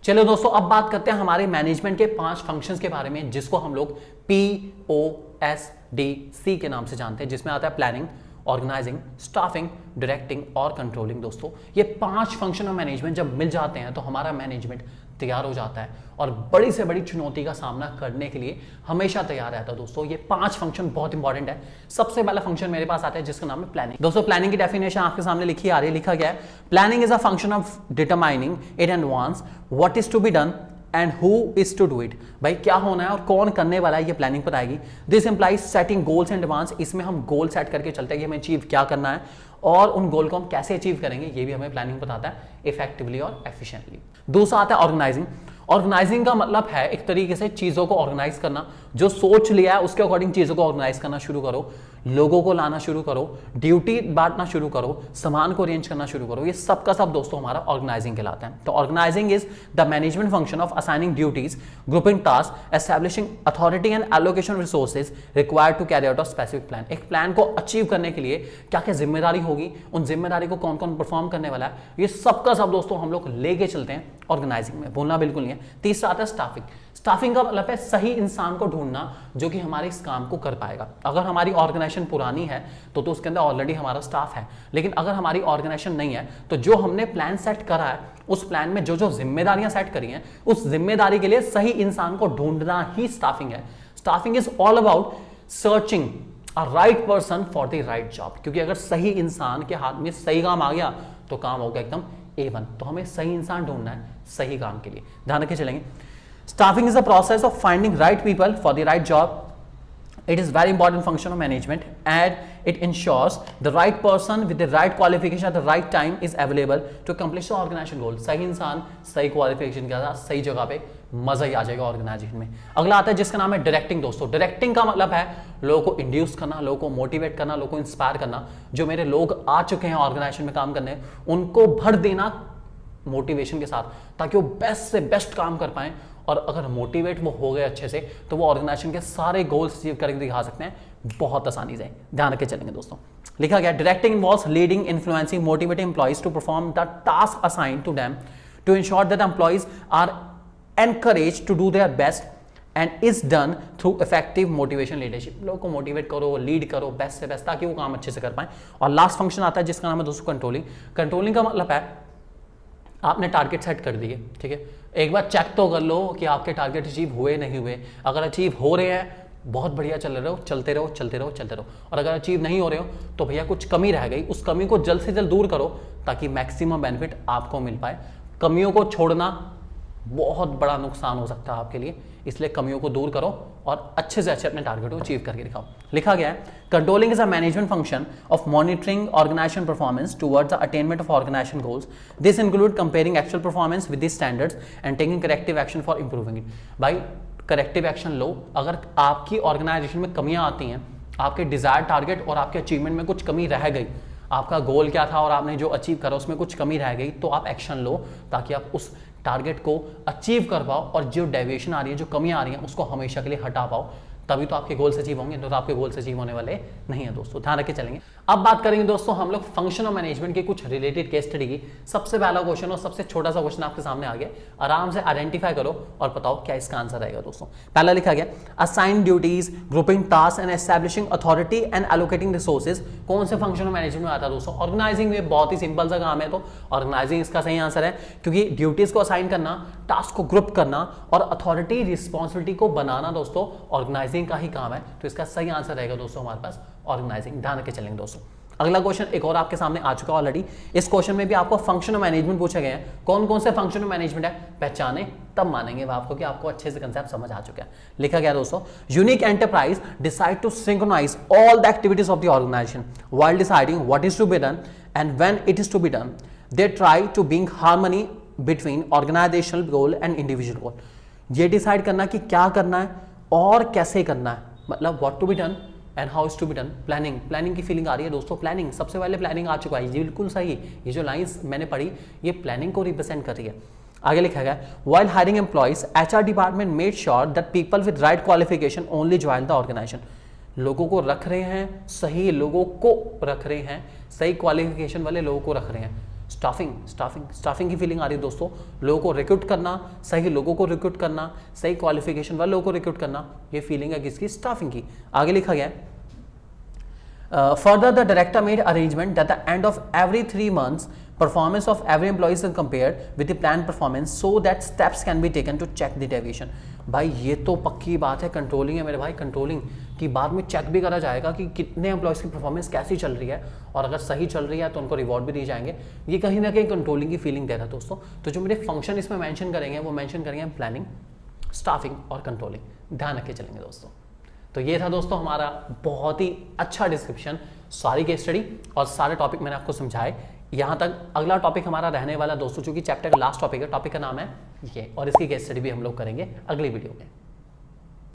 चलो दोस्तों, अब बात करते हैं हमारे मैनेजमेंट के 5 फंक्शंस के बारे में, जिसको हम लोग POSDC के नाम से जानते हैं, जिसमें आता है प्लानिंग, ऑर्गेनाइजिंग, स्टाफिंग, डायरेक्टिंग और कंट्रोलिंग। दोस्तों ये 5 फंक्शन ऑफ मैनेजमेंट जब मिल जाते हैं तो हमारा मैनेजमेंट तैयार हो जाता है और बड़ी से बड़ी चुनौती का सामना करने के लिए हमेशा तैयार रहता है। दोस्तों ये 5 फंक्शन बहुत इंपॉर्टेंट है। सबसे पहला फंक्शन मेरे पास आता है जिसका नाम है प्लानिंग। दोस्तों प्लानिंग की डेफिनेशन आपके सामने लिखी आ रही है, लिखा गया है, planning is a function of determining in advance what is to be done and who is to do it. भाई क्या होना है और कौन करने वाला है, ये प्लानिंग बताएगी। This implies setting goals in advance, इसमें हम गोल सेट करके चलते हैं कि हमें अचीव क्या करना है और उन गोल को हम कैसे अचीव करेंगे, ये भी हमें प्लानिंग बताता है इफेक्टिवली और एफिशिएंटली। दूसरा आता है ऑर्गेनाइजिंग। ऑर्गेनाइजिंग का मतलब है एक तरीके से चीजों को ऑर्गेनाइज करना, जो सोच लिया है उसके अकॉर्डिंग चीजों को ऑर्गेनाइज करना शुरू करो, लोगों को लाना शुरू करो, ड्यूटी बांटना शुरू करो, सामान को अरेंज करना शुरू करो। ये सब का सब दोस्तों हमारा ऑर्गेनाइजिंग कहलाता है। तो organising is the management function of assigning duties, grouping task, establishing authority and allocation resources required to carry out a specific plan. एक प्लान को अचीव करने के लिए क्या क्या जिम्मेदारी होगी, उन जिम्मेदारी को कौन कौन परफॉर्म करने वाला है, ये सब का सब दोस्तों हम लोग लेके चलते हैं ऑर्गेनाइजिंग में, भूलना बिल्कुल नहीं है। तीसरा आता है स्टाफिंग। स्टाफिंग का मतलब है सही इंसान को ढूंढना जो कि हमारे इस काम को कर पाएगा। अगर हमारी ऑर्गेनाइजेशन पुरानी है तो उसके अंदर ऑलरेडी हमारा स्टाफ है, लेकिन अगर हमारी ऑर्गेनाइजेशन नहीं है तो जो हमने प्लान सेट करा है उस प्लान में जो जो जिम्मेदारियां सेट करी हैं उस जिम्मेदारी के लिए सही इंसान को ढूंढना ही स्टाफिंग है। Staffing is all about searching a right person for the right job, क्योंकि अगर सही इंसान के हाथ में सही काम आ गया तो काम होगा एकदम A1। तो हमें सही इंसान ढूंढना है सही काम के लिए, ध्यान रखे चलेंगे। Staffing is the process of finding right people for the right job. It is very important function of management and it ensures the right person with the right qualification at the right time is available to accomplish the organization goal. सही इंसान सही qualification के साथ सही जगह पे, मजा ही आ जाएगा ऑर्गेनाइजेशन में। अगला आता है जिसका नाम है डायरेक्टिंग। दोस्तों डायरेक्टिंग का मतलब है लोगों को इंड्यूस करना, लोगों को मोटिवेट करना, लोगों को इंस्पायर करना। जो मेरे लोग आ चुके हैं ऑर्गेनाइजेशन में काम करने, उनको भर देना मोटिवेशन के साथ ताकि वो बेस्ट से बेस्ट काम कर पाएं। और अगर मोटिवेट वो हो गए अच्छे से तो वो ऑर्गेनाइजेशन के सारे गोल्स अचीव करके दिखा सकते हैं बहुत आसानी से, ध्यान रखे चलेंगे दोस्तों। लिखा गया directing involves leading, influencing, motivating employees to perform the task assigned to them to ensure that employees are encouraged to do their best and is done through effective motivation leadership. लोगों को मोटिवेट करो, lead करो best से best ताकि वो काम अच्छे से कर पाए। और लास्ट फंक्शन आता है जिसका नाम है दोस्तों कंट्रोलिंग। कंट्रोलिंग का मतलब है आपने टारगेट सेट कर दिए, ठीक है, एक बार चेक तो कर लो कि आपके टारगेट अचीव हुए नहीं हुए। अगर अचीव हो रहे हैं बहुत बढ़िया, चल रहे हो, चलते रहो चलते रहो चलते रहो। और अगर अचीव नहीं हो रहे हो तो भैया कुछ कमी रह गई, उस कमी को जल्द से जल्द दूर करो ताकि मैक्सिमम बेनिफिट आपको मिल पाए। कमियों को छोड़ना बहुत बड़ा नुकसान हो सकता है आपके लिए, इसलिए कमियों को दूर करो और अच्छे से अच्छे अपने टारगेट को अचीव करके दिखाओ। लिखा गया है controlling is a management function of monitoring organisation performance towards the attainment of organisation goals. This include comparing actual performance with the standards and taking corrective action for improving it. भाई corrective action लो, अगर आपकी organisation में कमियां आती हैं, आपके Dzire target और आपके अचीवमेंट में कुछ कमी रह गई, आपका गोल क्या था और आपने जो अचीव करा उसमें कुछ कमी रह गई, तो आप एक्शन लो ताकि आप उस टारगेट को अचीव कर पाओ और जो डेविएशन आ रही है, जो कमियां आ रही हैं, उसको हमेशा के लिए हटा पाओ। तभी तो आपके गोल्स अचीव होंगे, तो आपके गोल्स अचीव होने वाले नहीं है दोस्तों, ध्यान रखे चलेंगे। अब बात करेंगे दोस्तों हम लोग फंक्शन ऑफ मैनेजमेंट के कुछ रिलेटेड केस स्टडी की। सबसे पहला क्वेश्चन और सबसे छोटा सा क्वेश्चन आपके सामने आ गया, आराम से आइडेंटिफाई करो और बताओ क्या इसका आंसर रहेगा दोस्तों। पहला लिखा गया assign duties, grouping task and establishing authority and allocating resources. कौन से फंक्शन ऑफ मैनेजमेंट में आता है दोस्तों? ऑर्गेनाइजिंग में। बहुत ही सिंपल सा काम है, तो ऑर्गेनाइजिंग इसका सही आंसर है, क्योंकि ड्यूटीज को असाइन करना, टास्क को ग्रुप करना और अथॉरिटी रिस्पॉन्सिबिलिटी को बनाना दोस्तों ऑर्गेनाइजिंग का ही काम है। तो इसका सही आंसर रहेगा दोस्तों हमारे पास ऑर्गेनाइजिंग, ध्यान रखे चलेंगे दोस्तों। अगला क्वेश्चन एक और आपके सामने आ चुका ऑलरेडी। इस क्वेश्चन में भी आपको फंक्शन ऑफ मैनेजमेंट पूछे गए हैं। कौन कौन से फंक्शन ऑफ मैनेजमेंट है पहचाने तब मानेंगे आपको कि आपको अच्छे से कंसेप्ट समझ आ चुका है। लिखा गया दोस्तों unique enterprise decide to synchronise all the activities of the organisation while deciding what is to be done and when it is to be done. They try to bring harmony between organisational goal and individual goal. ये decide करना कि क्या करना है और कैसे करना है, मतलब what to be done and how is to be done. Planning की फीलिंग आ रही है दोस्तों। प्लानिंग सबसे पहले प्लानिंग आ चुका है, ये बिल्कुल सही। ये जो लाइंस मैंने पढ़ी ये प्लानिंग को रिप्रेजेंट कर रही है। आगे लिखा गया while hiring employees HR department made sure that people with right qualification only join the organisation. लोगों को रख रहे हैं, सही लोगों को रख रहे हैं, सही क्वालिफिकेशन वाले लोगों को रख रहे हैं। स्टाफिंग की फीलिंग आ रही है दोस्तों। लोगों को रिक्रूट करना, सही लोगों को रिक्रूट करना, सही क्वालिफिकेशन वाले लोगों को रिक्रूट करना, ये फीलिंग है किसकी? स्टाफिंग की। आगे लिखा गया है further the director made arrangement that the end of every 3 months performance of every employee is compared with the planned performance so that steps can be taken to check the deviation। भाई ये तो पक्की बात है, controlling है मेरे भाई। Controlling की बाद में चेक भी करा जाएगा कि कितने एम्प्लॉयज़ की परफॉर्मेंस कैसी चल रही है, और अगर सही चल रही है तो उनको रिवॉर्ड भी दिए जाएंगे। ये कहीं ना कहीं कंट्रोलिंग की फीलिंग दे रहा है दोस्तों। तो जो मेरे फंक्शन इसमें मेंशन करेंगे वो मेंशन करेंगे प्लानिंग, स्टाफिंग और कंट्रोलिंग। ध्यान रख के चलेंगे दोस्तों। तो ये था दोस्तों हमारा बहुत ही अच्छा डिस्क्रिप्शन, सारी केस स्टडी और सारे टॉपिक मैंने आपको समझाए यहाँ तक। अगला टॉपिक हमारा रहने वाला दोस्तों, चूंकि चैप्टर का लास्ट टॉपिक है, टॉपिक का नाम है ये, और इसकी केस स्टडी भी हम लोग करेंगे अगली वीडियो में।